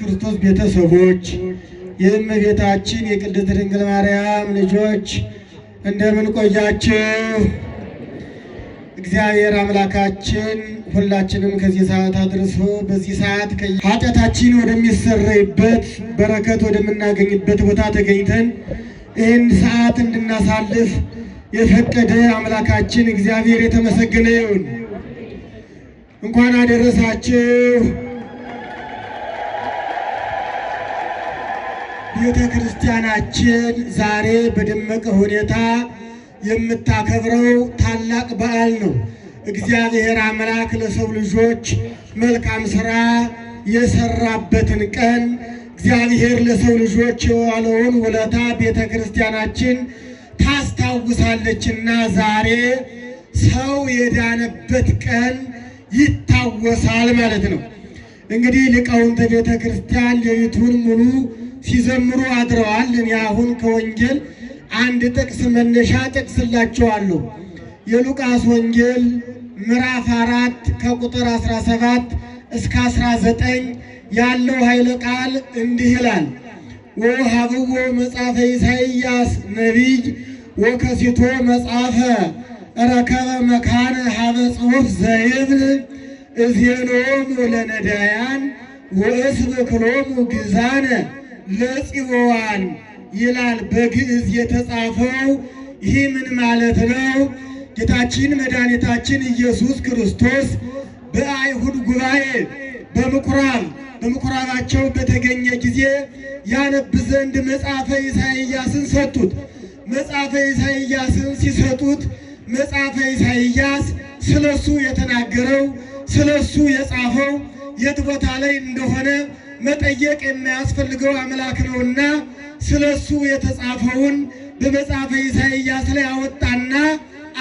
ክርስቶስ ቤተሰቦች የእመቤታችን የቅድስት ድንግል ማርያም ልጆች እንደምን ቆያችሁ? እግዚአብሔር አምላካችን ሁላችንም ከዚህ ሰዓት አድርሶ በዚህ ሰዓት ኃጢአታችን ወደሚሰረይበት በረከት ወደምናገኝበት ቦታ ተገኝተን ይህን ሰዓት እንድናሳልፍ የፈቀደ አምላካችን እግዚአብሔር የተመሰገነ ይሁን። እንኳን አደረሳችሁ። ቤተ ክርስቲያናችን ዛሬ በደመቀ ሁኔታ የምታከብረው ታላቅ በዓል ነው። እግዚአብሔር አምላክ ለሰው ልጆች መልካም ሥራ የሰራበትን ቀን እግዚአብሔር ለሰው ልጆች የዋለውን ውለታ ቤተ ክርስቲያናችን ታስታውሳለችና ዛሬ ሰው የዳነበት ቀን ይታወሳል ማለት ነው። እንግዲህ ሊቃውንተ ቤተ ክርስቲያን ሌሊቱን ሙሉ ሲዘምሩ አድረዋል። እኔ አሁን ከወንጌል አንድ ጥቅስ መነሻ ጠቅስላችኋለሁ። የሉቃስ ወንጌል ምዕራፍ 4 ከቁጥር 17 እስከ 19 ያለው ኃይለ ቃል እንዲህ ይላል። ወሀብዎ መጽሐፈ ኢሳይያስ ነቢይ ወከሲቶ መጽሐፈ ረከበ መካነ ሀበ ጽሑፍ ዘይብል እዜኖሙ ለነዳያን ወእስብክሎሙ ግዛነ ለጽዮዋን ይላል። በግዕዝ የተጻፈው ይህ ምን ማለት ነው? ጌታችን መድኃኒታችን ኢየሱስ ክርስቶስ በአይሁድ ጉባኤ በምኩራባቸው በተገኘ ጊዜ ያነብ ዘንድ መጽሐፈ ኢሳይያስን ሰጡት። መጽሐፈ ኢሳይያስን ሲሰጡት መጽሐፈ ኢሳይያስ ስለሱ የተናገረው ስለሱ የጻፈው የት ቦታ ላይ እንደሆነ መጠየቅ የሚያስፈልገው አምላክ ነውና ስለሱ የተጻፈውን በመጽሐፈ ኢሳይያስ ላይ አወጣና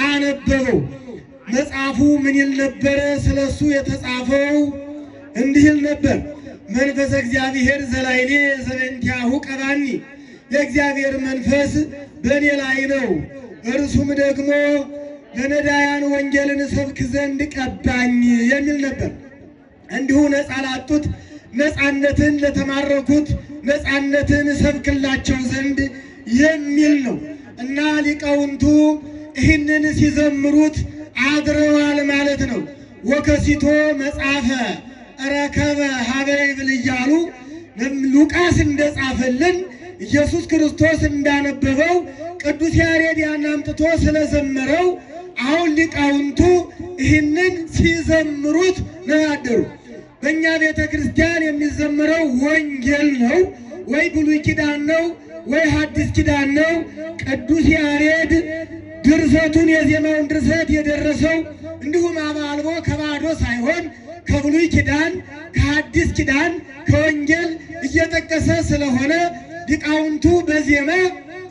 አነበበው። መጽሐፉ ምን ይል ነበረ? ስለሱ የተጻፈው እንዲህ ይል ነበር። መንፈስ እግዚአብሔር ዘላይኔ ዘበእንቲአሁ ቀባኒ፣ የእግዚአብሔር መንፈስ በእኔ ላይ ነው፣ እርሱም ደግሞ ለነዳያን ወንጌልን ሰብክ ዘንድ ቀባኝ የሚል ነበር። እንዲሁ ነፃ ላጡት ነፃነትን ለተማረኩት ነፃነትን ሰብክላቸው ዘንድ የሚል ነው እና ሊቃውንቱ ይህንን ሲዘምሩት አድረዋል ማለት ነው። ወከሲቶ መጽሐፈ ረከበ ሀበ ይብል እያሉ ሉቃስ እንደጻፈልን ኢየሱስ ክርስቶስ እንዳነበበው ቅዱስ ያሬድ ያን አምጥቶ ስለዘመረው አሁን ሊቃውንቱ ይህንን ሲዘምሩት ነው ያደሩ። በእኛ ቤተ ክርስቲያን የሚዘምረው ወንጌል ነው ወይ ብሉይ ኪዳን ነው ወይ ሐዲስ ኪዳን ነው። ቅዱስ ያሬድ ድርሰቱን የዜማውን ድርሰት የደረሰው እንዲሁም አልቦ ከባዶ ሳይሆን ከብሉይ ኪዳን ከሐዲስ ኪዳን ከወንጌል እየጠቀሰ ስለሆነ ሊቃውንቱ በዜማ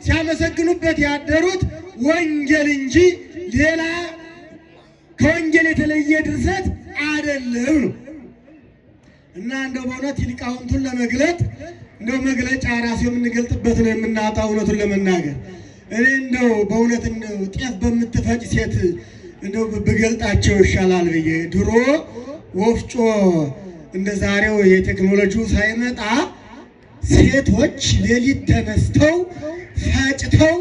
ሲያመሰግኑበት ያደሩት ወንጌል እንጂ ሌላ ከወንጌል የተለየ ድርሰት አይደለም ነው እና እንደው በእውነት ሊቃውንቱን ለመግለጥ እንደው መግለጫ ራሱ የምንገልጥበት ነው የምናጣው። እውነቱን ለመናገር እኔ እንደው በእውነት እንደው ጤፍ በምትፈጭ ሴት እንደው ብገልጣቸው ይሻላል ብዬ ድሮ ወፍጮ እንደ ዛሬው የቴክኖሎጂው ሳይመጣ ሴቶች ሌሊት ተነስተው ፈጭተው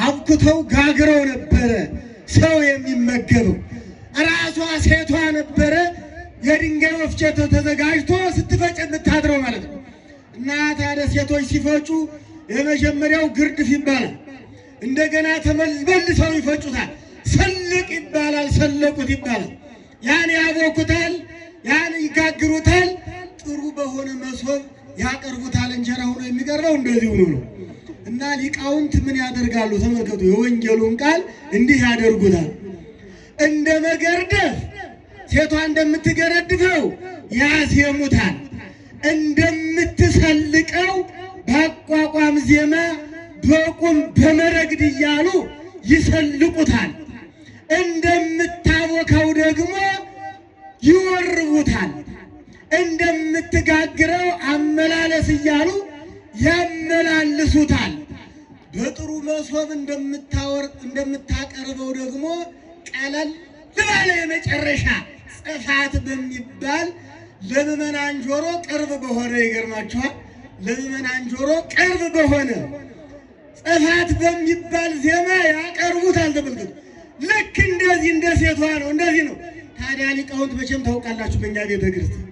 አብኩተው ጋግረው ነበረ ሰው የሚመገበው። ራሷ ሴቷ ነበረ የድንጋይ ወፍጮ ተዘጋጅቶ ስትፈጭ የምታድረው ማለት ነው። እና ታዲያ ሴቶች ሲፈጩ የመጀመሪያው ግርድፍ ይባላል። እንደገና ተመልሰው ይፈጩታል። ሰልቅ ይባላል፣ ሰለቁት ይባላል። ያን ያቦኩታል፣ ያን ይጋግሩታል። ጥሩ በሆነ መሶብ ያቀርቡታል። እንጀራ ሆኖ የሚቀርበው እንደዚህ ሆኖ ነው። እና ሊቃውንት ምን ያደርጋሉ? ተመልከቱ። የወንጌሉን ቃል እንዲህ ያደርጉታል። እንደ መገርደፍ ሴቷ እንደምትገረድፈው ያዜሙታል። እንደምትሰልቀው በአቋቋም ዜማ በቁም በመረግድ እያሉ ይሰልቁታል። እንደምታቦካው ደግሞ ይወርቡታል። እንደምትጋግረው አመላለስ እያሉ ያመላልሱታል። በጥሩ መሶብ እንደምታቀርበው ደግሞ ቀለል ባለ የመጨረሻ ጽፋት በሚባል ለምእመናን ጆሮ ቅርብ በሆነ ይገርማችኋል፣ ለምእመናን ጆሮ ቅርብ በሆነ ጽፋት በሚባል ዜማ ያቀርቡታል። ተመልከቱ። ልክ እንደዚህ እንደ ሴቷ ነው፣ እንደዚህ ነው። ታዲያ ሊቃውንት መቼም ታውቃላችሁ፣ በእኛ ቤተ ክርስቲያን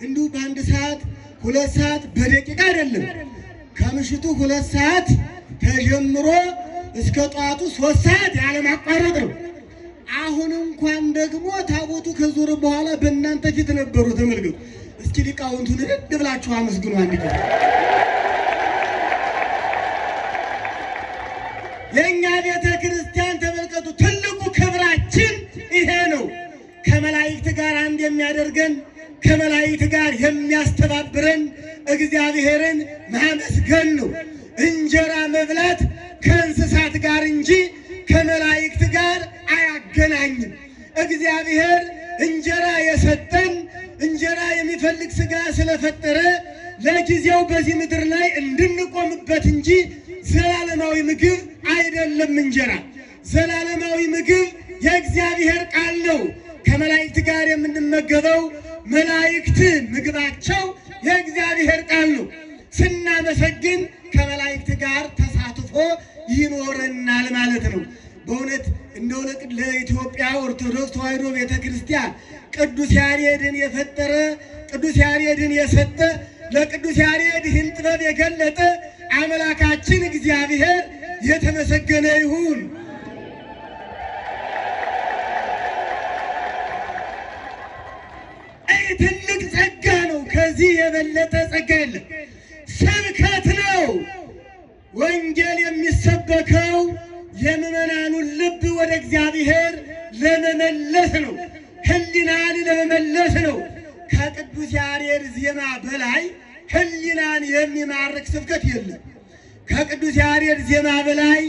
እንዲሁ በአንድ ሰዓት 2 ሰዓት በደቂቃ አይደለም፣ ከምሽቱ 2 ሰዓት ተጀምሮ እስከ ጠዋቱ 3 ሰዓት ያለማቋረጥ ነው። አሁን እንኳን ደግሞ ታቦቱ ከዞረ በኋላ በእናንተ ፊት ነበሩ። ተመልከቱ እስኪ ሊቃውንቱን እንድ ብላችሁ አመስግኑ። አንድ ጊዜ የእኛ ቤተ ክርስቲያን ተመልከቱ፣ ትልቁ ክብራችን ይሄ ነው። ከመላእክት ጋር አንድ የሚያደርገን ከመላእክት ጋር የሚያስተባብረን እግዚአብሔርን ማመስገን ነው። እንጀራ መብላት ከእንስሳት ጋር እንጂ ከመላእክት ጋር አያገናኝም። እግዚአብሔር እንጀራ የሰጠን እንጀራ የሚፈልግ ሥጋ ስለፈጠረ ለጊዜው በዚህ ምድር ላይ እንድንቆምበት እንጂ ዘላለማዊ ምግብ አይደለም። እንጀራ ዘላለማዊ ምግብ የእግዚአብሔር ቃል ነው። ከመላእክት ጋር የምንመገበው መላእክት ምግባቸው የእግዚአብሔር ቃል ነው። ስናመሰግን ከመላእክት ጋር ተሳትፎ ይኖረናል ማለት ነው። በእውነት እንደው ለኢትዮጵያ ኦርቶዶክስ ተዋሕዶ ቤተ ክርስቲያን ቅዱስ ያሬድን የፈጠረ ቅዱስ ያሬድን የሰጠ ለቅዱስ ያሬድ ይህን ጥበብ የገለጠ አምላካችን እግዚአብሔር የተመሰገነ ይሁን። ትልቅ ጸጋ ነው። ከዚህ የበለጠ ጸጋ የለም። ስብከት ነው። ወንጌል የሚሰበከው የምእመናኑን ልብ ወደ እግዚአብሔር ለመመለስ ነው። ሕሊናን ለመመለስ ነው። ከቅዱስ ያሬድ ዜማ በላይ ሕሊናን የሚማርክ ስብከት የለም። ከቅዱስ ያሬድ ዜማ በላይ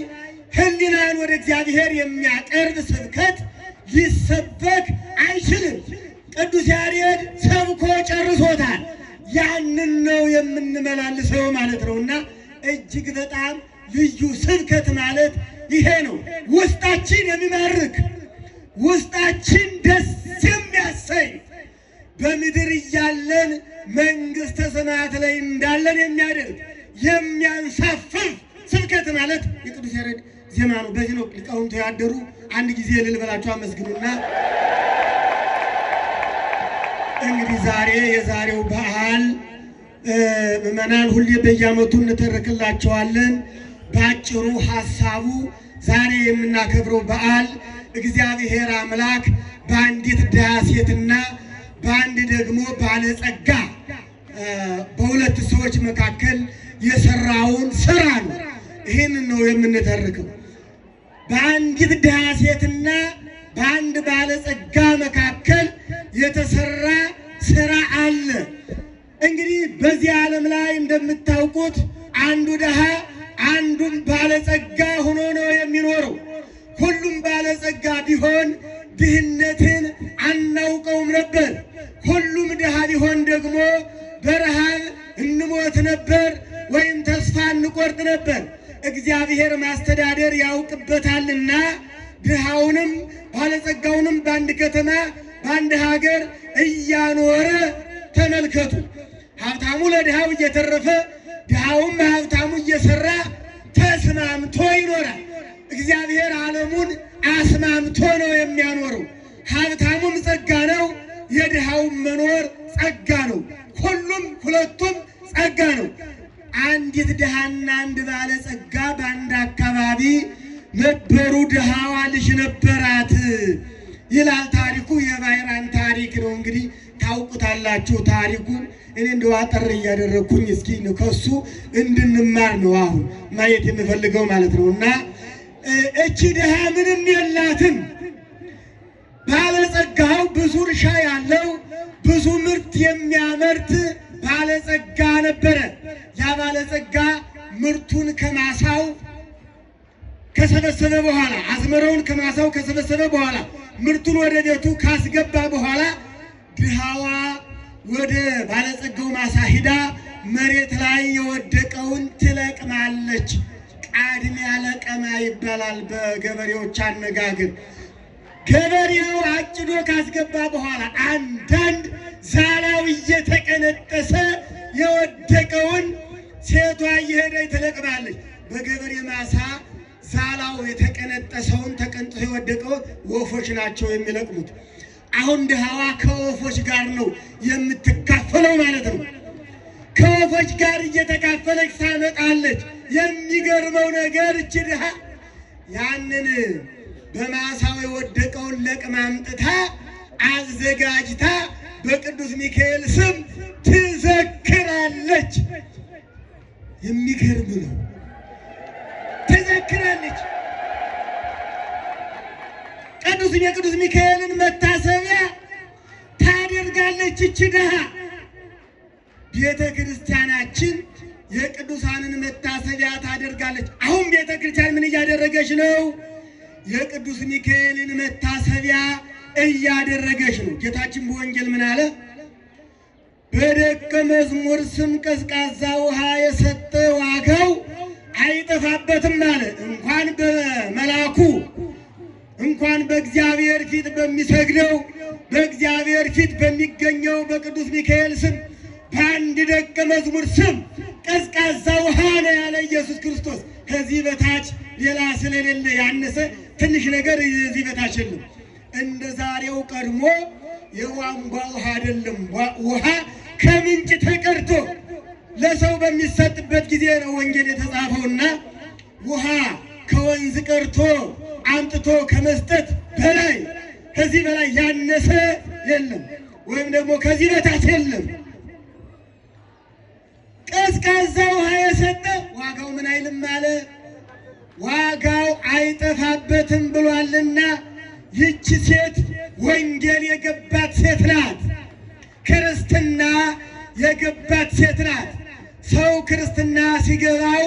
ሕሊናን ወደ እግዚአብሔር የሚያቀርብ ስብከት ሊሰበክ አይችልም። ቅዱስ ያሬድ ሰብኮ ጨርሶታል። ያንን ነው የምንመላልሰው ማለት ነውና እጅግ በጣም ልዩ ስብከት ማለት ይሄ ነው። ውስጣችን የሚማርክ ውስጣችን ደስ የሚያሰኝ በምድር እያለን መንግሥተ ሰማያት ላይ እንዳለን የሚያደርግ የሚያንሳፍፍ ስብከት ማለት የቅዱስ ያሬድ ዜማ ነው። በዚህ ነው ሊቃውንቱ ያደሩ። አንድ ጊዜ እልል በላችሁ አመስግኑና እንግዲህ ዛሬ የዛሬው በዓል ምእመናን ሁሌ በየዓመቱ እንተርክላቸዋለን። ባጭሩ ሐሳቡ ዛሬ የምናከብረው በዓል እግዚአብሔር አምላክ በአንዲት ድሃ ሴትና በአንድ ደግሞ ባለጸጋ በሁለት ሰዎች መካከል የሰራውን ስራ ነው። ይህንን ነው የምንተርከው። በአንዲት ድሃ ሴትና በአንድ ባለጸጋ መካከል የተሰራ ስራ አለ። እንግዲህ በዚህ ዓለም ላይ እንደምታውቁት አንዱ ድሃ አንዱም ባለጸጋ ሆኖ ነው የሚኖረው። ሁሉም ባለጸጋ ቢሆን ድህነትን አናውቀውም ነበር። ሁሉም ድሃ ቢሆን ደግሞ በረሃብ እንሞት ነበር ወይም ተስፋ እንቆርጥ ነበር። እግዚአብሔር ማስተዳደር ያውቅበታልና ድሃውንም ባለጸጋውንም በአንድ ከተማ በአንድ ሀገር እያኖረ ተመልከቱ። ሀብታሙ ለድሃው እየተረፈ ድሃውም ሀብታሙ እየሰራ ተስማምቶ ይኖራል። እግዚአብሔር ዓለሙን አስማምቶ ነው የሚያኖረው። ሀብታሙም ጸጋ ነው፣ የድሃውም መኖር ጸጋ ነው። ሁለቱም ጸጋ ነው። አንዲት ድሃና አንድ ባለጸጋ በአንድ አካባቢ ነበሩ። ድሃዋ ልጅ ነበራት ይላል ታሪኩ። የባሕራን ታሪክ ነው። እንግዲህ ታውቁታላችሁ ታሪኩን። እኔ እንደው አጠር እያደረግኩኝ እስኪ ነው ከሱ እንድንማር ነው አሁን ማየት የምፈልገው ማለት ነው። እና እቺ ድሃ ምንም የላትም። ባለጸጋው ብዙ እርሻ ያለው ብዙ ምርት የሚያመርት ባለጸጋ ነበረ። ያ ባለጸጋ ምርቱን ከማሳው ከሰበሰበ በኋላ አዝመራውን ከማሳው ከሰበሰበ በኋላ ምርቱን ወደ ቤቱ ካስገባ በኋላ ድሃዋ ወደ ባለጸጋው ማሳ ሂዳ መሬት ላይ የወደቀውን ትለቅማለች። ቃድሚያ ለቀማ ይባላል በገበሬዎች አነጋገር። ገበሬው አጭዶ ካስገባ በኋላ አንዳንድ ዛላው እየተቀነጠሰ የወደቀውን ሴቷ እየሄደች ትለቅማለች። በገበሬ ማሳ ዛላው የተቀነጠሰውን ተቀንጥሶ የወደቀው ወፎች ናቸው የሚለቅሙት። አሁን ድሃዋ ከወፎች ጋር ነው የምትካፈለው ማለት ነው። ከወፎች ጋር እየተካፈለች ታመጣለች። የሚገርመው ነገር እቺ ድሃ ያንን በማሳው የወደቀውን ለቅማ አምጥታ አዘጋጅታ በቅዱስ ሚካኤል ስም ትዘክራለች። የሚገርም ነው። ትዘክራለች። የቅዱስ ሚካኤልን መታሰቢያ ታደርጋለች። እቺ ድሃ ቤተ ክርስቲያናችን የቅዱሳንን መታሰቢያ ታደርጋለች። አሁን ቤተ ክርስቲያን ምን እያደረገች ነው? የቅዱስ ሚካኤልን መታሰቢያ እያደረገች ነው። ጌታችን በወንጌል ምን አለ? በደቀ መዝሙር ስም ቀዝቃዛ ውሃ የሰጠ ዋጋው አይጠፋበትም አለ። እንኳን በመላኩ እንኳን በእግዚአብሔር ፊት በሚሰግደው በእግዚአብሔር ፊት በሚገኘው በቅዱስ ሚካኤል ስም በአንድ ደቀ መዝሙር ስም ቀዝቃዛ ውሃ ነው ያለ ኢየሱስ ክርስቶስ። ከዚህ በታች ሌላ ስለሌለ ያነሰ ትንሽ ነገር እዚህ በታች የለም። እንደ ዛሬው ቀድሞ የቧንቧ ውሃ አይደለም። ውሃ ከምንጭ ተቀድቶ ለሰው በሚሰጥበት ጊዜ ነው ወንጌል የተጻፈውና ውሃ ከወንዝ ቀድቶ አምጥቶ ከመስጠት በላይ ከዚህ በላይ ያነሰ የለም፣ ወይም ደግሞ ከዚህ በታች የለም። ቀዝቃዛ ውሃ የሰጠ ዋጋው ምን አይልም አለ? ዋጋው አይጠፋበትም ብሏልና ይህች ሴት ወንጌል የገባት ሴት ናት። ክርስትና የገባት ሴት ናት። ሰው ክርስትና ሲገባው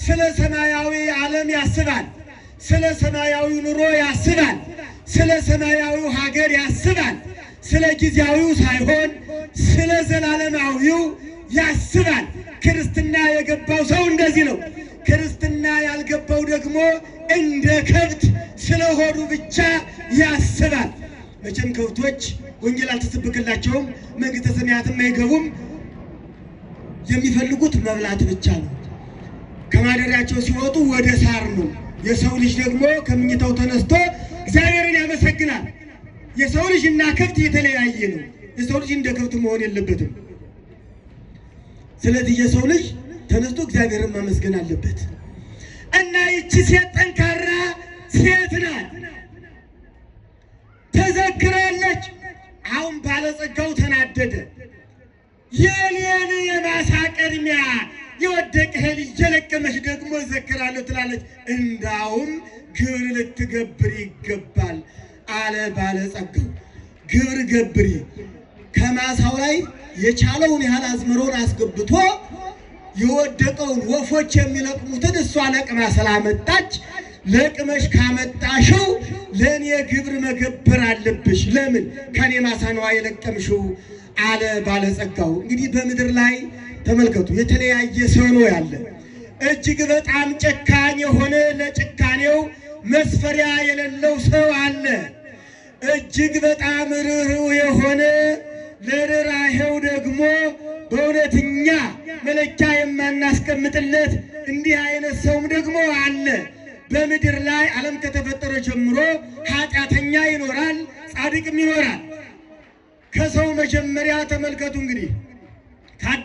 ስለ ሰማያዊ ዓለም ያስባል፣ ስለ ሰማያዊ ኑሮ ያስባል፣ ስለ ሰማያዊው ሀገር ያስባል። ስለ ጊዜያዊው ሳይሆን ስለ ዘላለማዊው ያስባል። ክርስትና የገባው ሰው እንደዚህ ነው። ክርስትና ያልገባው ደግሞ እንደ ከብት ስለ ሆዱ ብቻ ያስባል። መቼም ከብቶች ወንጌል አልተሰበከላቸውም፣ መንግሥተ ሰማያትም አይገቡም። የሚፈልጉት መብላት ብቻ ነው። ከማደሪያቸው ሲወጡ ወደ ሳር ነው። የሰው ልጅ ደግሞ ከምኝታው ተነስቶ እግዚአብሔርን ያመሰግናል። የሰው ልጅ እና ከብት የተለያየ ነው። የሰው ልጅ እንደ ከብት መሆን የለበትም። ስለዚህ የሰው ልጅ ተነስቶ እግዚአብሔርን ማመስገን አለበት እና ይቺ ሴት ጠንካራ ሴት ናት። ተዘክራለች። አሁን ባለጸጋው ተናደደ። የኔን የማሳ ቅድሚያ የወደቀ እህል እየለቀመች ደግሞ እዘክራለሁ ትላለች። እንዳውም ግብር ልትገብሪ ይገባል አለ ባለጸጋው። ግብር ገብሪ። ከማሳው ላይ የቻለውን ያህል አዝመሮን አስገብቶ የወደቀውን ወፎች የሚለቅሙትን እሷ ለቅማ ስላመጣች ለቅመሽ ካመጣሽው ለእኔ ግብር መገበር አለብሽ። ለምን? ከኔ ማሳ ነዋ የለቀምሽው አለ ባለጸጋው። እንግዲህ በምድር ላይ ተመልከቱ፣ የተለያየ ሰው ነው ያለ። እጅግ በጣም ጨካኝ የሆነ ለጭካኔው መስፈሪያ የሌለው ሰው አለ። እጅግ በጣም ርኅሩህ የሆነ ለርኅራኄው ደግሞ በእውነተኛ መለኪያ የማናስቀምጥለት እንዲህ አይነት ሰውም ደግሞ አለ። በምድር ላይ ዓለም ከተፈጠረ ጀምሮ ኃጢአተኛ ይኖራል፣ ጻድቅም ይኖራል። ከሰው መጀመሪያ ተመልከቱ እንግዲህ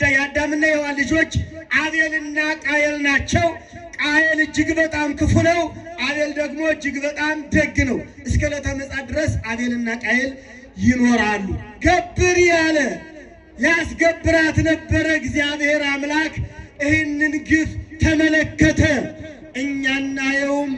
የአዳምና የሔዋን ልጆች አቤልና ቃየል ናቸው። ቃየል እጅግ በጣም ክፉ ነው፣ አቤል ደግሞ እጅግ በጣም ደግ ነው። እስከ ዕለተ ምጽአት ድረስ አቤልና ቃየል ይኖራሉ። ገብር ያለ ያስገብራት ነበረ። እግዚአብሔር አምላክ ይህንን ግፍ ተመለከተ። እኛ እናየውም፣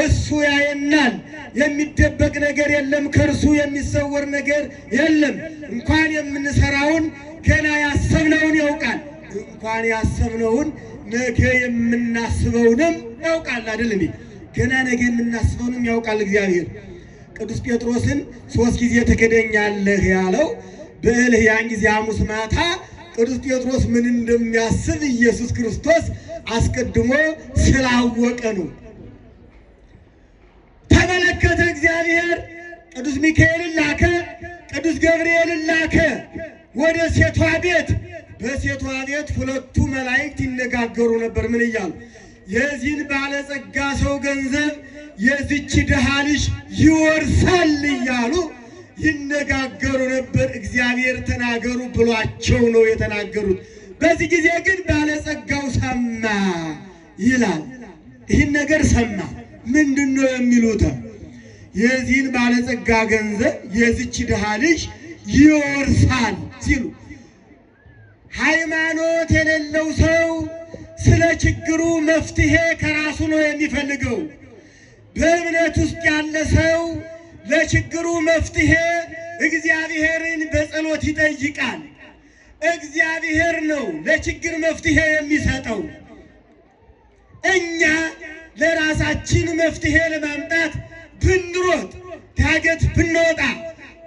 እሱ ያየናል። የሚደበቅ ነገር የለም፣ ከእርሱ የሚሰወር ነገር የለም። እንኳን የምንሰራውን ገና ያሰብነውን ያውቃል። እንኳን ያሰብነውን ነገ የምናስበውንም ያውቃል። አይደል እንዴ? ገና ነገ የምናስበውንም ያውቃል እግዚአብሔር። ቅዱስ ጴጥሮስን 3 ጊዜ ትክደኛለህ ያለው በእልህ ያን ጊዜ ሐሙስ ማታ ቅዱስ ጴጥሮስ ምን እንደሚያስብ ኢየሱስ ክርስቶስ አስቀድሞ ስላወቀ ነው። ተመለከተ እግዚአብሔር። ቅዱስ ሚካኤልን ላከ፣ ቅዱስ ገብርኤልን ላከ ወደ ሴቷ ቤት። በሴቷ ቤት ሁለቱ መላእክት ይነጋገሩ ነበር። ምን እያሉ? የዚህን ባለጸጋ ሰው ገንዘብ የዚች ድሃ ልጅ ይወርሳል እያሉ ይነጋገሩ ነበር። እግዚአብሔር ተናገሩ ብሏቸው ነው የተናገሩት። በዚህ ጊዜ ግን ባለጸጋው ሰማ ይላል። ይህን ነገር ሰማ። ምንድን ነው የሚሉት? የዚህን ባለጸጋ ገንዘብ የዚች ድሃ ልጅ ይወርሳል ሲሉ፣ ሃይማኖት የሌለው ሰው ስለ ችግሩ መፍትሄ ከራሱ ነው የሚፈልገው። በእምነት ውስጥ ያለ ሰው ለችግሩ መፍትሄ እግዚአብሔርን በጸሎት ይጠይቃል። እግዚአብሔር ነው ለችግር መፍትሄ የሚሰጠው። እኛ ለራሳችን መፍትሄ ለማምጣት ብንሮጥ፣ ዳገት ብንወጣ፣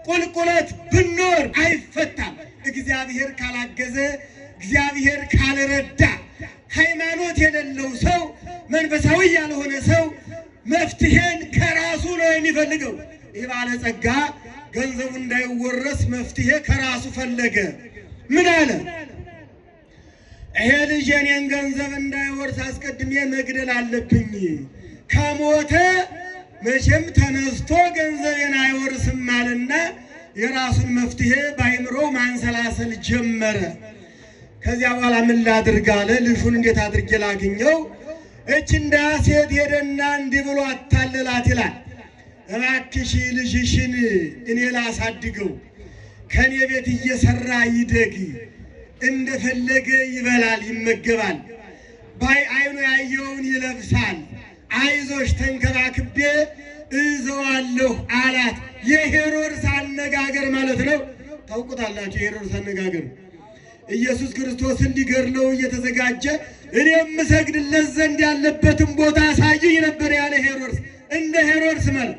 ቁልቁለት ብንወርድ አይፈታም። እግዚአብሔር ካላገዘ፣ እግዚአብሔር ካልረዳ፣ ሃይማኖት የሌለው ሰው፣ መንፈሳዊ ያልሆነ ሰው መፍትሄን ከራሱ ነው የሚፈልገው። ይህ ባለጸጋ ገንዘቡ እንዳይወረስ መፍትሄ ከራሱ ፈለገ። ምን አለ? ይሄ ልጅ የኔን ገንዘብ እንዳይወርስ አስቀድሜ መግደል አለብኝ። ከሞተ መቼም ተነስቶ ገንዘቤን አይወርስም አለና የራሱን መፍትሄ በአይምሮው ማንሰላሰል ጀመረ። ከዚያ በኋላ ምን ላድርግ አለ። ልጁን እንዴት አድርጌ ላግኘው? እች እንዳ ሴት ሄደና እንዲህ ብሎ አታለላት ይላል። እባክሽ ልጅሽን እኔ ላሳድገው፣ ከኔ ቤት እየሰራ ይደግ፣ እንደፈለገ ይበላል ይመገባል፣ አይኑ ያየውን ይለብሳል፣ አይዞሽ ተንከባክቤ እዘዋለሁ አላት። የሄሮድስ አነጋገር ማለት ነው። ታውቁታላችሁ የሄሮድስ አነጋገር። ኢየሱስ ክርስቶስን ሊገድለው እየተዘጋጀ እኔ የምሰግድለት ዘንድ ያለበትን ቦታ አሳዩኝ ነበር ያለ ሄሮድስ። እንደ ሄሮድስ ማለት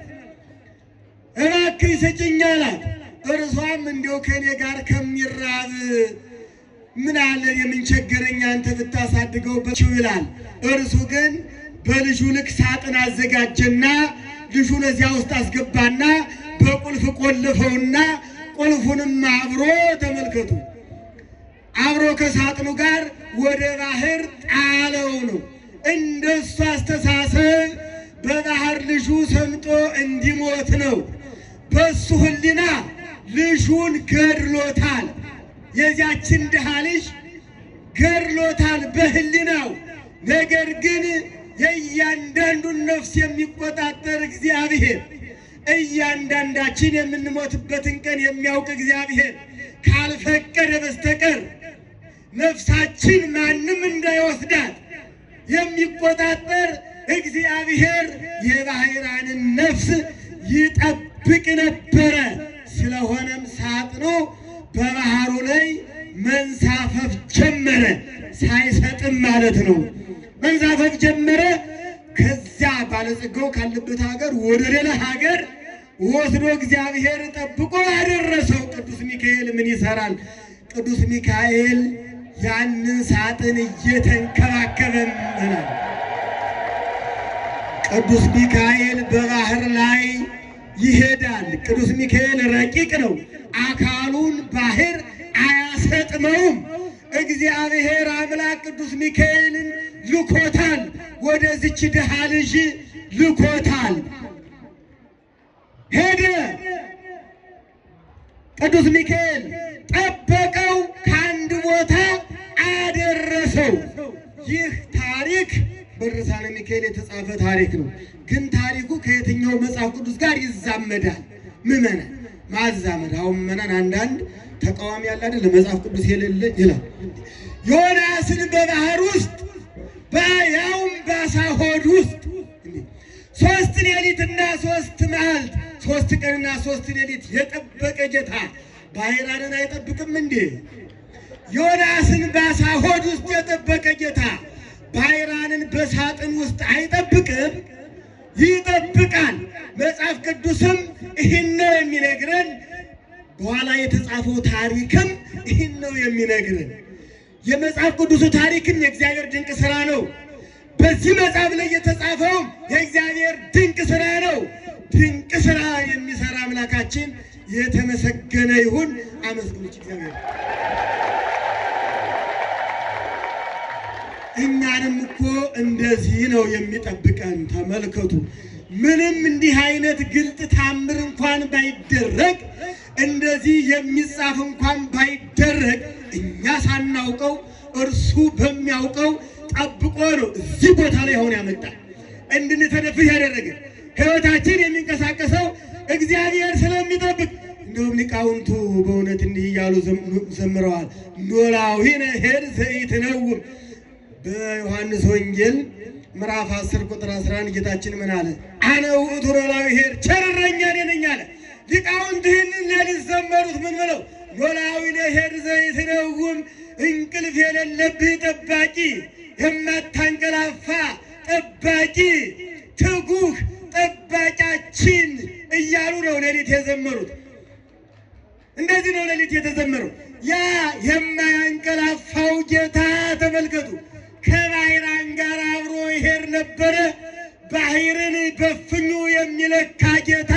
እባክህ ስጭኝ አላት። እርሷም እንዲያው ከእኔ ጋር ከሚራብ ምን አለ የምንቸገረኝ አንተ ብታሳድገው በችው ይላል። እርሱ ግን በልጁ ልክ ሳጥን አዘጋጀና ልጁን እዚያ ውስጥ አስገባና በቁልፍ ቆልፈውና ቁልፉንም አብሮ ተመልከቱ፣ አብሮ ከሳጥኑ ጋር ወደ ባህር ጣለው ነው። እንደሱ አስተሳሰብ በባህር ልጁ ሰምጦ እንዲሞት ነው። በሱ ሕሊና ልጁን ገድሎታል። የዚያችን ድሃ ልጅ ገድሎታል በሕሊናው። ነገር ግን የእያንዳንዱን ነፍስ የሚቆጣጠር እግዚአብሔር፣ እያንዳንዳችን የምንሞትበትን ቀን የሚያውቅ እግዚአብሔር ካልፈቀደ በስተቀር ነፍሳችን ማንም እንዳይወስዳት የሚቆጣጠር እግዚአብሔር የባሕራንን ነፍስ ይጠብቅ ነበረ። ስለሆነም ሳጥኑ በባህሩ ላይ መንሳፈፍ ጀመረ። ሳይሰጥም ማለት ነው። መንሳፈፍ ጀመረ። ከዚያ ባለጸጋው ካለበት ሀገር ወደ ሌላ ሀገር ወስዶ እግዚአብሔር ጠብቆ ያደረሰው። ቅዱስ ሚካኤል ምን ይሰራል? ቅዱስ ሚካኤል ያንን ሳጥን እየተንከባከበ ነው። ቅዱስ ሚካኤል በባህር ላይ ይሄዳል። ቅዱስ ሚካኤል ረቂቅ ነው። አካሉን ባህር አያሰጥመውም። እግዚአብሔር አምላክ ቅዱስ ሚካኤልን ልኮታል። ወደዚች ድሃ ልጅ ልኮታል። ሄደ። ቅዱስ ሚካኤል ጠበቀው፣ ከአንድ ቦታ አደረሰው። ይህ ታሪክ በድርሳነ ሚካኤል የተጻፈ ታሪክ ነው። ግን ታሪኩ ከየትኛው መጽሐፍ ቅዱስ ጋር ይዛመዳል? ምዕመናን ማዛመድ። አሁን ምዕመናን አንዳንድ ተቃዋሚ ያለ አይደል መጽሐፍ ቅዱስ የሌለ ይላል። ዮናስን በባህር ውስጥ በያውም በአሳ ሆድ ውስጥ 3 ሌሊትና 3 መዓልት 3 ቀንና 3 ሌሊት የጠበቀ ጌታ ባሕራንን አይጠብቅም እንዴ? ዮናስን በአሳ ሆድ ውስጥ የጠበቀ ጌታ ባሕራንን በሳጥን ውስጥ አይጠብቅም? ይጠብቃል። መጽሐፍ ቅዱስም ይህን ነው የሚነግረን። በኋላ የተጻፈው ታሪክም ይህን ነው የሚነግረን። የመጽሐፍ ቅዱሱ ታሪክም የእግዚአብሔር ድንቅ ሥራ ነው። በዚህ መጽሐፍ ላይ የተጻፈው የእግዚአብሔር ድንቅ ሥራ ነው። ድንቅ ሥራ የሚሠራ አምላክ የተመሰገነ ይሁን። አመስግኑት እግዚአብሔር። እኛንም እኮ እንደዚህ ነው የሚጠብቀን። ተመልከቱ። ምንም እንዲህ አይነት ግልጥ ታምር እንኳን ባይደረግ እንደዚህ የሚጻፍ እንኳን ባይደረግ እኛ ሳናውቀው እርሱ በሚያውቀው ጠብቆ ነው እዚህ ቦታ ላይ አሁን ያመጣል። እንድንተነፍስ ያደረገ ሕይወታችን የሚንቀሳቀሰው እግዚአብሔር ስለሚጠብቅ። እንደውም ሊቃውንቱ በእውነት እንዲህ እያሉ ዘምረዋል። ኖላዊነ ኄር ዘኢትነውም። በዮሐንስ ወንጌል ምዕራፍ 10 ቁጥር 11 ጌታችን ምን አለ? አነ ውእቱ ኖላዊ ኄር፣ ቸር እረኛ እኔ ነኝ አለ። ሊቃውንት ይህንን ሌሊት ዘመሩት። ምን ብለው? ኖላዊነ ኄር ዘኢትነውም፣ እንቅልፍ የሌለብህ ጠባቂ፣ የማታንቀላፋ ጠባቂ፣ ትጉህ ጠባቂያችን እያሉ ነው ሌሊት የዘመሩት። እንደዚህ ነው ሌሊት የተዘመረው። ያ የማያንቀላፋው ጌታ ተመልከቱ፣ ከባሕራን ጋር አብሮ ይሄድ ነበረ። ባሕርን በፍኙ የሚለካ ጌታ፣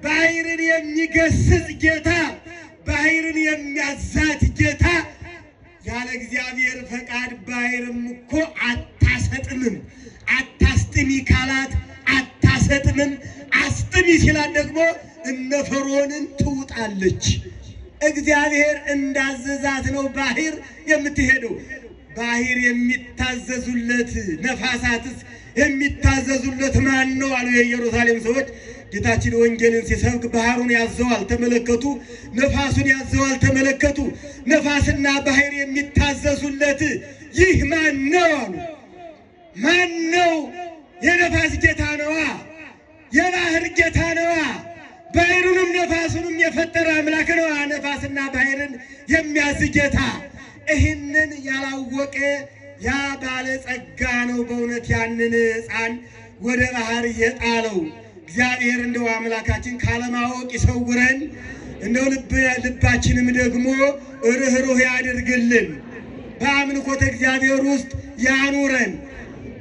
ባሕርን የሚገስጽ ጌታ፣ ባሕርን የሚያዛት ጌታ። ያለ እግዚአብሔር ፈቃድ ባሕርም እኮ አታሰጥምም። አታስጥሚ ካላት አታሰጥምም። አስጥሚ ሲላት ደግሞ እነ ፈርዖንን ትውጣለች። እግዚአብሔር እንዳዘዛት ነው ባሕር የምትሄደው። ባሕር የሚታዘዙለት ነፋሳትስ የሚታዘዙለት ማን ነው አሉ የኢየሩሳሌም ሰዎች። ጌታችን ወንጌልን ሲሰብክ ባህሩን ያዘዋል ተመለከቱ፣ ነፋሱን ያዘዋል ተመለከቱ። ነፋስና ባሕር የሚታዘዙለት ይህ ማን ነው አሉ። ማን ነው? የነፋስ ጌታ ነዋ፣ የባሕር ጌታ ነዋ። ባሕሩንም ነፋሱንም የፈጠረ አምላክ ነዋ። ነፋስና ባሕርን የሚያዝ ጌታ። ይህንን ያላወቀ ያ ባለጸጋ ነው በእውነት ያንን ሕፃን ወደ ባህር የጣለው። እግዚአብሔር እንደው አምላካችን ካለማወቅ ይሰውረን፣ እንደው ልባችንም ደግሞ ርኅሩህ ያድርግልን፣ በአምልኮተ እግዚአብሔር ውስጥ ያኑረን።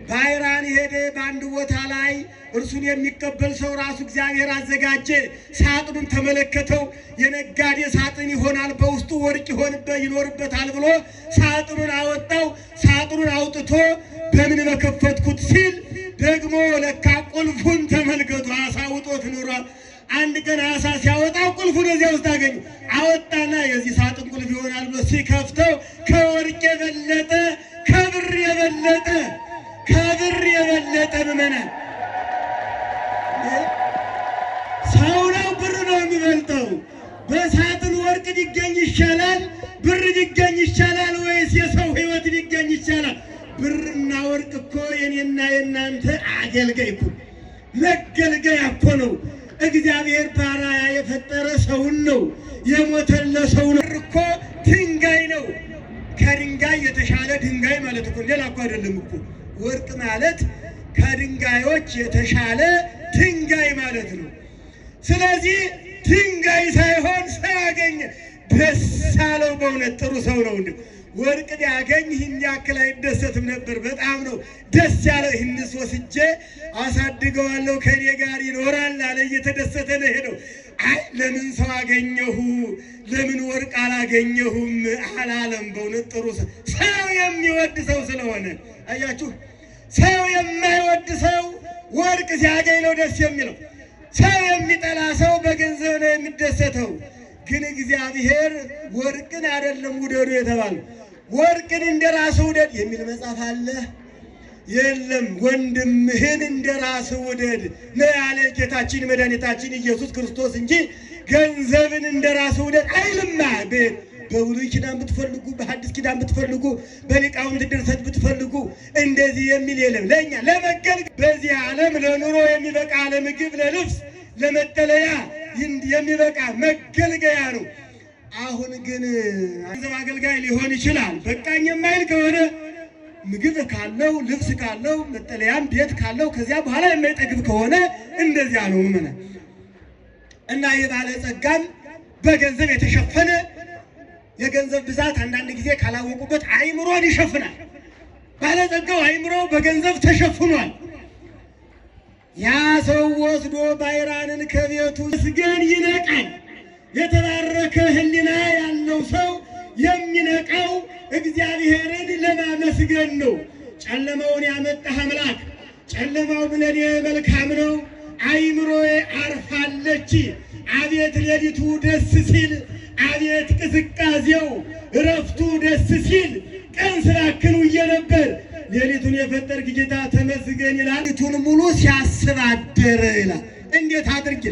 ባሕራን ሄደ። በአንድ ቦታ ላይ እርሱን የሚቀበል ሰው ራሱ እግዚአብሔር አዘጋጀ። ሳጥኑን ተመለከተው። የነጋዴ ሳጥን ይሆናል፣ በውስጡ ወርቅ ይኖርበታል ብሎ ሳጥኑን አወጣው። ሳጥኑን አውጥቶ በምን በከፈትኩት ሲል ደግሞ ለካ ቁልፉን ተመልከቱ። አሳ ውጦት ኑሯል። አንድ ቀን አሳ ሲያወጣው ቁልፉን እዚያ ውስጥ አገኘ። አወጣና የዚህ ሳጥን ቁልፍ ይሆናል ብሎ ሲከፍተው ከወርቅ የበለጠ ከብር የበለጠ ምዕመናን፣ ሰው ነው ብር ነው የሚበልጠው? በሳጥን ወርቅ ሊገኝ ይሻላል? ብር ሊገኝ ይሻላል? ወይስ የሰው ሕይወት ሊገኝ ይሻላል? ብርና ወርቅ እኮ የኔና የናንተ አገልጋይ እኮ መገልገያ እኮ ነው። እግዚአብሔር ባሪያ የፈጠረ ሰውን ነው፣ የሞተለት ሰው ነው። እኮ ድንጋይ ነው። ከድንጋይ የተሻለ ድንጋይ ማለት እኮ ሌላ እኮ አይደለም እኮ። ወርቅ ማለት ከድንጋዮች የተሻለ ድንጋይ ማለት ነው። ስለዚህ ድንጋይ ሳይሆን ሰው ያገኘ ደስ አለው። በእውነት ጥሩ ሰው ነው። ወርቅ ቢያገኝ ይህን ያክል አይደሰትም ነበር። በጣም ነው ደስ ያለው። ይህንስ ወስጄ አሳድገዋለሁ ከኔ ጋር ይኖራል አለ። እየተደሰተ ነው ሄደው። አይ ለምን ሰው አገኘሁ ለምን ወርቅ አላገኘሁም አላለም። በእውነት ጥሩ ሰው የሚወድ ሰው ስለሆነ አያችሁ። ሰው የማይወድ ሰው ወርቅ ሲያገኝ ነው ደስ የሚለው። ሰው የሚጠላ ሰው በገንዘብ ነው የሚደሰተው። ግን እግዚአብሔር ወርቅን አይደለም ውደዱ የተባለው። ወርቅን እንደራስ ውደድ የሚል መጽሐፍ አለ? የለም። ወንድምህን እንደራስ ውደድ ነው ያለ ጌታችን መድኃኒታችን ኢየሱስ ክርስቶስ እንጂ ገንዘብን እንደራስ ውደድ አይልማ። በብሉይ ኪዳን ብትፈልጉ፣ በሐዲስ ኪዳን ብትፈልጉ፣ በሊቃውንት ድርሰት ብትፈልጉ እንደዚህ የሚል የለም። ለእኛ ለመገልገል በዚህ ዓለም ለኑሮ የሚበቃ ለምግብ፣ ለልብስ፣ ለመጠለያ የሚበቃ መገልገያ ነው። አሁን ግን ገንዘብ አገልጋይ ሊሆን ይችላል። በቃኝ የማይል ከሆነ ምግብ ካለው፣ ልብስ ካለው፣ መጠለያም ቤት ካለው ከዚያ በኋላ የማይጠግብ ከሆነ እንደዚያ ነው ምመና እና የባለጸጋም በገንዘብ የተሸፈነ የገንዘብ ብዛት አንዳንድ ጊዜ ካላወቁበት አይምሮን ይሸፍናል። ባለጸጋው አይምሮ በገንዘብ ተሸፍኗል። ያ ሰው ወስዶ ባሕራንን ከቤቱ መስገን ይነቃል። የተባረከ ሕሊና ያለው ሰው የሚነቃው እግዚአብሔርን ለማመስገን ነው። ጨለማውን ያመጣህ አምላክ ጨለማው ለኔ መልካም ነው፣ አይምሮዬ አርፋለች። አቤት ሌሊቱ ደስ ሲል፣ አቤት ቅዝቃዜው እረፍቱ ደስ ሲል፣ ቀን ስራክን ውዬ ነበር። ሌሊቱን የፈጠርክ ጌታ ተመስገን ይላል። ሌሊቱን ሙሉ ሲያስብ አደረ ይላል። እንዴት አድርጌ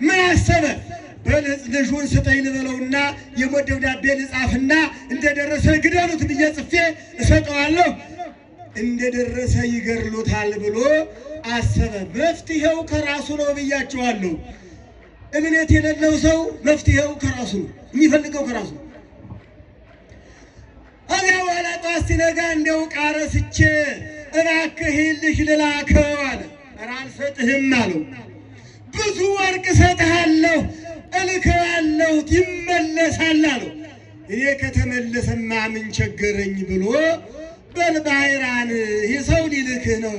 ምን አሰበ? ልጁን ስጠኝ ልበለውና የሞት ደብዳቤ ልጻፍና እንደደረሰ ግደሉት ብዬ ጽፌ እሰጠዋለሁ፣ እንደደረሰ ይገድሉታል ብሎ አሰበ። መፍትሄው ከራሱ ነው ብያቸዋለሁ። እምነት የሌለው ሰው መፍትሄው ከራሱ ነው፣ የሚፈልገው ከራሱ ነው። እዚያ በኋላ ጠዋት ሲነጋ እንደው ቃረስቼ እባክህ ልጅ ልላከው አለ። ኧረ አልሰጥህም አለው። ብዙ ወርቅ እሰጥሃለሁ እልከዋለሁ ይመለሳል አለው። እኔ ከተመለሰማ ምን ቸገረኝ ብሎ በል ባይራን ይህ ሰው ሊልክህ ነው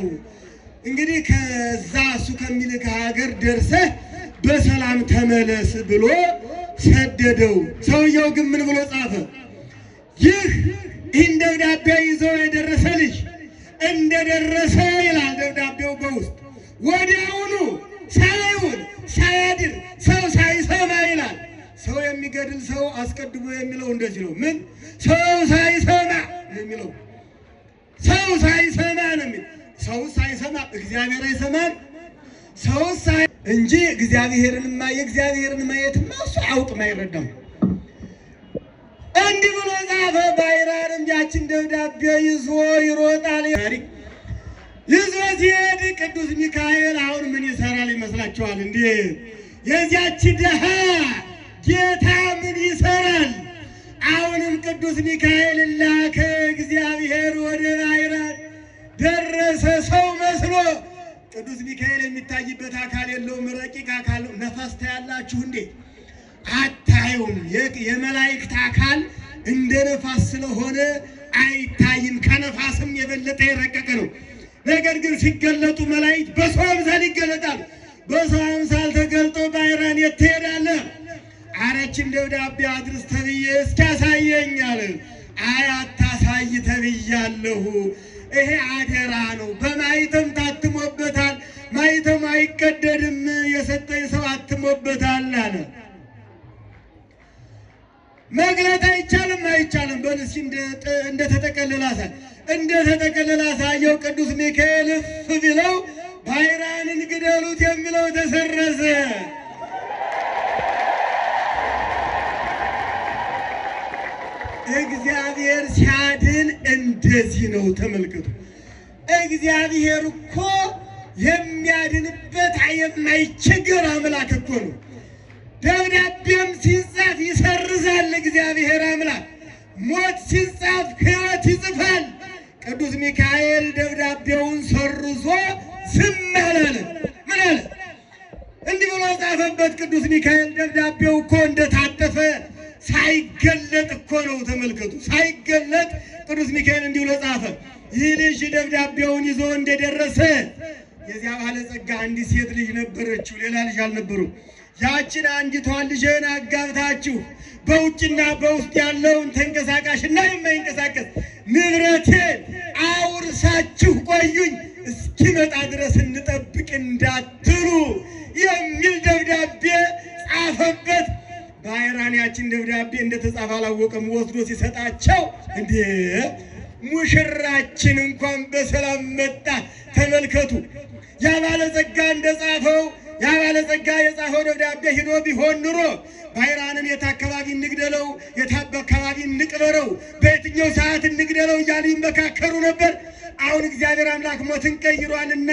እንግዲህ ከዛ እሱ ከሚልክህ ሀገር ደርሰህ በሰላም ተመለስ ብሎ ሰደደው። ሰውየው ግን ምን ብሎ ጻፈ? ይህን ደብዳቤ ይዞ የደረሰ ልጅ እንደደረሰ ይላል ደብዳቤው በውስጥ ወዲያውኑ ሳይውል ሳያድር ሰው ሳይሰማ ይላል። ሰው የሚገድል ሰው አስቀድሞ የሚለው እንደዚህ ነው። ምን ሰው ሳይሰማ የሚለው ሰው ሳይሰማ ነው የሚል። ሰው ሳይሰማ እግዚአብሔር አይሰማም። ሰው ሳይ እንጂ እግዚአብሔርንማ የእግዚአብሔርን ማየትማ እሱ አውቅም አይረዳም። እንዲህ ብሎ ጻፈ። ባይራንም ያችን ደብዳቤ ይዞ ይሮጣል። ይዞ ሲሄድ ቅዱስ ሚካኤል አሁን ምን ይሰራል ይመስላችኋል? እንዴ የዚያች ደሃ ጌታ ምን ይሰራል? አሁንም ቅዱስ ሚካኤል ላከ እግዚአብሔር ወደ ባይራን። ደረሰ ሰው መስሎ። ቅዱስ ሚካኤል የሚታይበት አካል የለውም፣ ረቂቅ አካል ነው። ነፋስ ታያላችሁ እንዴ? አታዩም። የመላእክት አካል እንደ ነፋስ ስለሆነ አይታይም። ከነፋስም የበለጠ የረቀቀ ነው። ነገር ግን ሲገለጡ መላእክት በሰው አምሳል ይገለጣሉ። በሰው አምሳል ተገልጦ ባይራን የት ትሄዳለህ? አረችን ደብዳቤ አድርስ ተብዬ እስኪያሳየኝ አለ። አይ አታሳይ ተብያለሁ። ይሄ አደራ ነው። በማይተም ታትሞበታል። ማይተም አይቀደድም። የሰጠኝ ሰው አትሞበታል አለ። መግለጥ አይቻልም አይቻልም። በልሲ እንደተጠቀለለ አሳይ እንደተጠቀለለ አሳየው። ቅዱስ ሚካኤል እፍ ቢለው ባይራንን ግደሉት የሚለው ተሰረዘ። እግዚአብሔር ሲያድን እንደዚህ ነው። ተመልከቱ። እግዚአብሔር እኮ የሚያድንበት የማይቸገር አምላክ እኮ ነው። ደብዳቤም ሲጻፍ ይሰርዛል እግዚአብሔር አምላክ። ሞት ሲጻፍ ሕይወት ይጽፋል። ቅዱስ ሚካኤል ደብዳቤውን ሰርዞ ዝም አላለ። ምን አለ? እንዲህ ብሎ ጻፈበት ቅዱስ ሚካኤል። ደብዳቤው እኮ እንደታጠፈ ሳይገለጥ እኮ ነው። ተመልከቱ። ሳይገለጥ ቅዱስ ሚካኤል እንዲህ ብሎ ጻፈ። ይህ ልጅ ደብዳቤውን ይዞ እንደደረሰ የዚያ ባለጸጋ አንዲት ሴት ልጅ ነበረችው፣ ሌላ ልጅ አልነበረው። ያችን አንዲቷን ልጅን አጋብታችሁ በውጭና በውስጥ ያለውን ተንቀሳቃሽና የማይንቀሳቀስ ንብረቴን አውርሳችሁ ቆዩኝ፣ እስኪመጣ ድረስ እንጠብቅ እንዳትሉ የሚል ደብዳቤ ጻፈበት። ባይራን ያችን ደብዳቤ እንደተጻፈ አላወቀም። ወስዶ ሲሰጣቸው እንዴ ሙሽራችን እንኳን በሰላም መጣ። ተመልከቱ። ያ ባለጸጋ እንደጻፈው ያ ባለጸጋ የጻፈው ደብዳቤ ሂዶ ቢሆን ኑሮ ባይራንን የት አካባቢ እንግደለው፣ የት አካባቢ እንቅበረው፣ በየትኛው ሰዓት እንግደለው እያሉ ይመካከሩ ነበር። አሁን እግዚአብሔር አምላክ ሞትን ቀይሯልና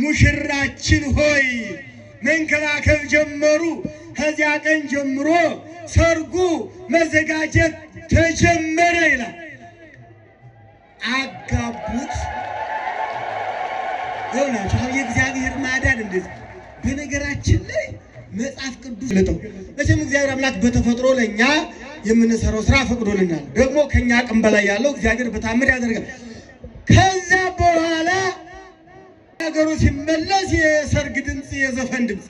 ሙሽራችን ሆይ መንከባከብ ጀመሩ። ከዚያ ቀን ጀምሮ ሰርጉ መዘጋጀት ተጀመረ ይላል። አጋቡት። ይኸውላችሁ የእግዚአብሔር ማዳን እንደዚህ። በነገራችን ላይ መጽሐፍ ቅዱስ ለጠው መቼም እግዚአብሔር አምላክ በተፈጥሮ ለእኛ የምንሰራው ስራ ፈቅዶልናል። ደግሞ ከኛ አቅም በላይ ያለው እግዚአብሔር በታምር ያደርጋል። ከዛ በኋላ ነገሩ ሲመለስ የሰርግ ድምፅ፣ የዘፈን ድምፅ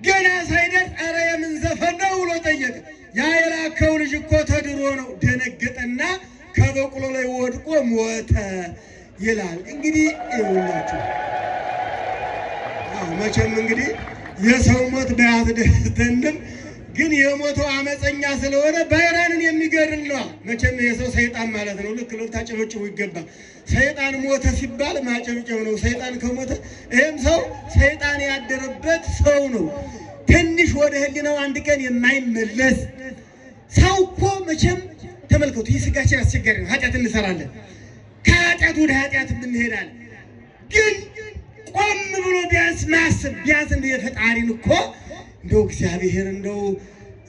ገና ሳይደርስ ኧረ የምን ዘፈን ነው ብሎ ጠየቀ። ያ የላከው ልጅ እኮ ተድሮ ነው። ደነገጠና ከበቅሎ ላይ ወድቆ ሞተ ይላል። እንግዲህ ይኸውላችሁ መቼም እንግዲህ የሰው ሞት ባያስደስተንም ግን የሞተው አመፀኛ ስለሆነ ባይራንን የሚገድል ነው። መቼም የሰው ሰይጣን ማለት ነው። ልክ ልታጨበጭቡ ይገባል። ሰይጣን ሞተ ሲባል ማጨብጨብ ነው። ሰይጣን ከሞተ ይሄም ሰው ሰይጣን ያደረበት ሰው ነው። ትንሽ ወደ ህሊናው አንድ ቀን የማይመለስ ሰው እኮ መቼም ተመልከቱ። ይህ ስጋችን አስቸጋሪ ነው። ኃጢአት እንሰራለን። ከኃጢአት ወደ ኃጢአት እንሄዳለን። ግን ቆም ብሎ ቢያንስ ማሰብ ቢያንስ እንደ ፈጣሪን እኮ እንደው እግዚአብሔር እንደው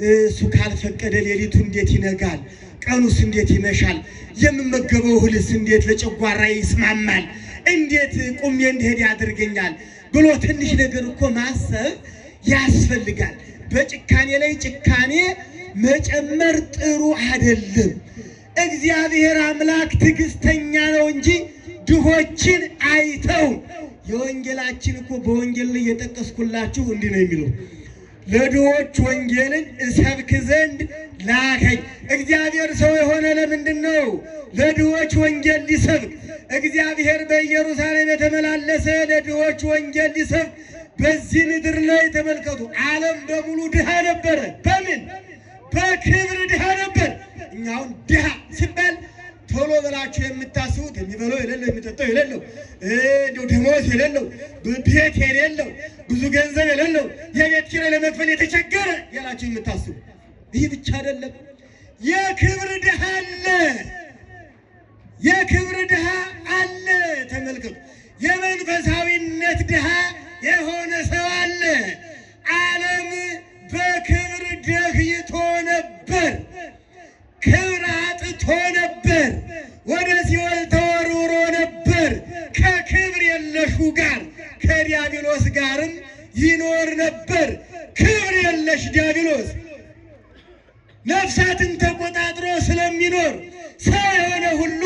እሱ ካልፈቀደ ሌሊቱ እንዴት ይነጋል? ቀኑስ እንዴት ይመሻል? የምመገበው እህልስ እንዴት ለጨጓራ ይስማማል? እንዴት ቁሜ እንድሄድ ያደርገኛል ብሎ ትንሽ ነገር እኮ ማሰብ ያስፈልጋል። በጭካኔ ላይ ጭካኔ መጨመር ጥሩ አይደለም። እግዚአብሔር አምላክ ትዕግስተኛ ነው እንጂ ድሆችን አይተው። የወንጌላችን እኮ በወንጌል ላይ የጠቀስኩላችሁ እንዲህ ነው የሚለው ለድሆች ወንጌልን እሰብክ ዘንድ ላከኝ። እግዚአብሔር ሰው የሆነ ለምንድን ነው? ለድሆች ወንጌል ሊሰብክ። እግዚአብሔር በኢየሩሳሌም የተመላለሰ ለድሆች ወንጌል ሊሰብክ በዚህ ምድር ላይ ተመልከቱ። ዓለም በሙሉ ድሃ ነበረ። በምን? በክብር ድሃ ነበር። እኛውን ድሃ ሲባል ቶሎ በላችሁ የምታስቡት የሚበለው የሌለው የሚጠጣው የሌለው እንደው ደሞዝ የሌለው ቤት የሌለው ብዙ ገንዘብ የሌለው የቤት ኪራይ ለመክፈል የተቸገረ ያላችሁ የምታስቡ። ይህ ብቻ አይደለም፣ የክብር ድሃ አለ። የክብር ድሃ አለ። ተመልከቱ፣ የመንፈሳዊነት ድሃ የሆነ ሰው አለ። ዓለም በክብር ደህይቶ ነበር። ክብር አጥቶ ነበር። ወደ ሲኦል ተወርውሮ ነበር። ከክብር የለሹ ጋር ከዲያብሎስ ጋርም ይኖር ነበር። ክብር የለሽ ዲያብሎስ ነፍሳትን ተቆጣጥሮ ስለሚኖር ሰው የሆነ ሁሉ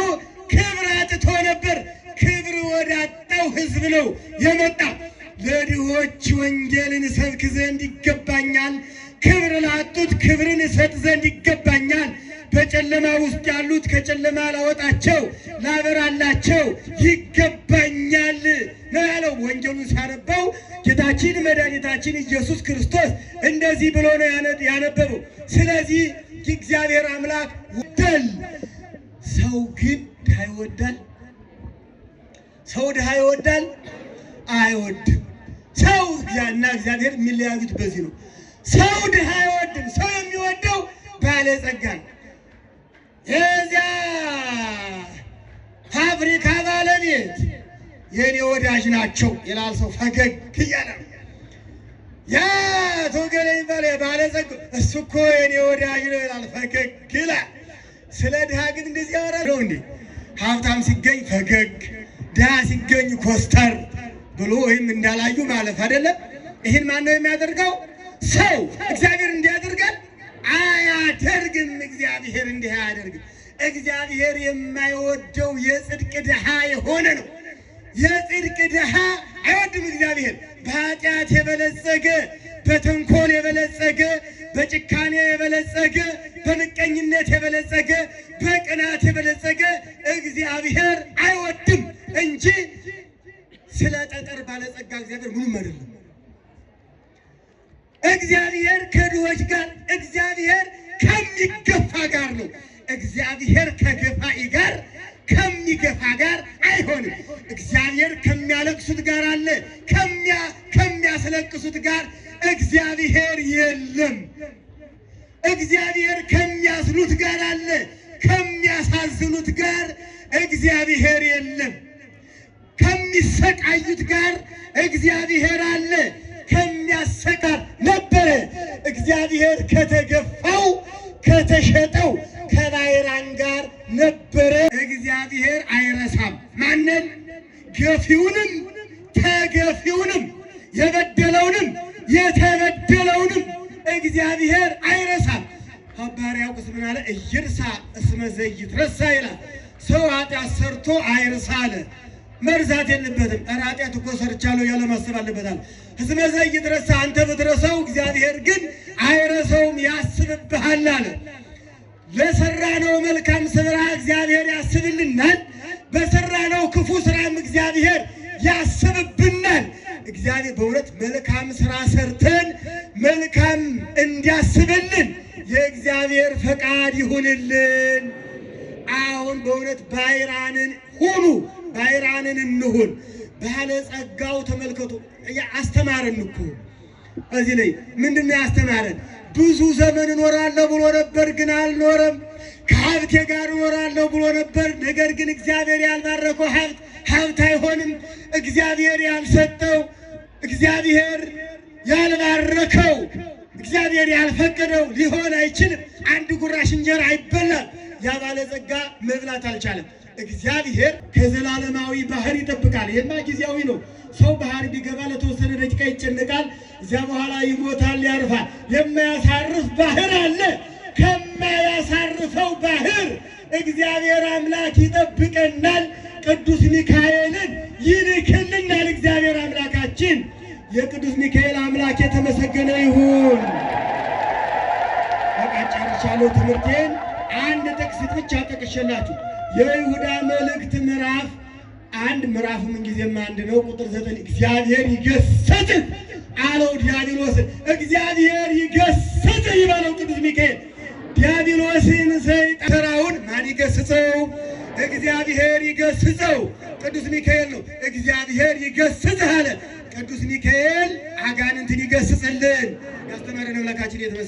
ክብር አጥቶ ነበር። ክብር ወዳጣው ሕዝብ ነው የመጣ። ለድሆች ወንጌልን እሰብክ ዘንድ ይገባኛል። ክብር ላጡት ክብርን እሰጥ ዘንድ ይገባኛል። በጨለማ ውስጥ ያሉት ከጨለማ ላወጣቸው ላበራላቸው ይገባኛል ነው ያለው። ወንጌሉን ሳነበው ጌታችን መድኃኒታችን ኢየሱስ ክርስቶስ እንደዚህ ብሎ ነው ያነበበው። ስለዚህ እግዚአብሔር አምላክ ወደል። ሰው ግን ድሃ ይወዳል? ሰው ድሃ ይወዳል? አይወድም። ሰው እና እግዚአብሔር የሚለያዩት በዚህ ነው። ሰው ድሃ አይወድም። ሰው የሚወደው ባለጸጋ ነው። የዚያ ፋብሪካ ባለቤት የኔ ወዳጅ ናቸው ይላል ሰው ፈገግ እያለ። ያ ተወገለ ይባል ባለጸጋ እሱ እኮ የኔ ወዳጅ ነው ይላል ፈገግ ይላል። ስለ ድሃ ግን እንደዚህ ያወራል እንዴ? ሀብታም ሲገኝ ፈገግ፣ ድሃ ሲገኝ ኮስተር ብሎ ወይም እንዳላዩ ማለፍ አይደለም። ይህን ማን ነው የሚያደርገው? ሰው። እግዚአብሔር እንዲያደርጋል አያደርግም። እግዚአብሔር እንዲህ አያደርግም። እግዚአብሔር የማይወደው የጽድቅ ድሃ የሆነ ነው። የጽድቅ ድሃ አይወድም እግዚአብሔር። በኃጢአት የበለጸገ፣ በተንኮል የበለጸገ፣ በጭካኔ የበለጸገ፣ በምቀኝነት የበለጸገ፣ በቅናት የበለጸገ እግዚአብሔር አይወድም እንጂ ስለ ጠጠር ባለጸጋ እግዚአብሔር ምንም አይደለም። እግዚአብሔር ከድሆች ጋር፣ እግዚአብሔር ከሚገፋ ጋር ነው። እግዚአብሔር ከገፋኢ ጋር ከሚገፋ ጋር አይሆንም። እግዚአብሔር ከሚያለቅሱት ጋር አለ፣ ከሚያስለቅሱት ጋር እግዚአብሔር የለም። እግዚአብሔር ከሚያዝኑት ጋር አለ፣ ከሚያሳዝኑት ጋር እግዚአብሔር የለም። ከሚሰቃዩት ጋር እግዚአብሔር አለ፣ ከሚያሰቃር ነበረ። እግዚአብሔር ከተገፋው ከተሸጠው ከባይራን ጋር ነበረ። እግዚአብሔር አይረሳም። ማንን? ገፊውንም ተገፊውንም የበደለውንም የተበደለውንም እግዚአብሔር አይረሳም። አባ ሕርያቆስ ምን አለ? ኢይርሳ እስመ ዘይትረሳ ይላል። ሰው ኃጢአት ሰርቶ አይርሳ አለ። መርሳት የለበትም። ኃጢአት እኮ ሰርቻለሁ ያለ ማሰብ አለበታል። ሕዝበ ዘይትረሳ አንተ ብትረሳው እግዚአብሔር ግን አይረሳውም ያስብብሃል አለ። ለሰራነው መልካም ስራ እግዚአብሔር ያስብልናል። በሰራነው ክፉ ስራም እግዚአብሔር ያስብብናል። እግዚአብሔር በእውነት መልካም ስራ ሰርተን መልካም እንዲያስብልን የእግዚአብሔር ፈቃድ ይሁንልን። አሁን በእውነት ባይራንን ሁኑ፣ ባይራንን እንሁን። ባለጸጋው ተመልከቱ፣ አስተማረን እኮ እዚህ ላይ ምንድነው ያስተማረን? ብዙ ዘመን እኖራለሁ ብሎ ነበር፣ ግን አልኖረም። ከሀብቴ ጋር እኖራለሁ ብሎ ነበር፣ ነገር ግን እግዚአብሔር ያልባረከው ሀብት አይሆንም። እግዚአብሔር ያልሰጠው፣ እግዚአብሔር ያልባረከው፣ እግዚአብሔር ያልፈቀደው ሊሆን አይችልም። አንድ ጉራሽ እንጀራ አይበላም። ያ ባለጸጋ መብላት አልቻለም። እግዚአብሔር ከዘላለማዊ ባህር ይጠብቃል። ይሄማ ጊዜያዊ ነው። ሰው ባህር ቢገባ ለተወሰነ ደቂቃ ይጨነቃል፣ እዚያ በኋላ ይሞታል፣ ያርፋል። የማያሳርፍ ባህር አለ። ከማያሳርፈው ባህር እግዚአብሔር አምላክ ይጠብቀናል። ቅዱስ ሚካኤልን ይልክልናል እግዚአብሔር አምላካችን። የቅዱስ ሚካኤል አምላክ የተመሰገነ ይሁን። በቃ ጨርሻለሁ ትምህርቴን። አንድ ጥቅስ ብቻ ጠቅሼላችሁ የይሁዳ መልእክት ምዕራፍ 1 ምዕራፍ ምንጊዜም አንድ ነው። ቁጥር 9 እግዚአብሔር ይገስጽ አለው ዲያብሎስን። እግዚአብሔር ይገስጽ ይበለው ቅዱስ ሚካኤል። ዲያብሎስን ሰይጣን ማን ይገስጸው? እግዚአብሔር ይገስጸው። ቅዱስ ሚካኤል ነው። እግዚአብሔር ይገስጽ አለ። ቅዱስ ሚካኤል አጋንንትን ይገስጽልን። ያስተማረን አምላካችን የተመሰገነ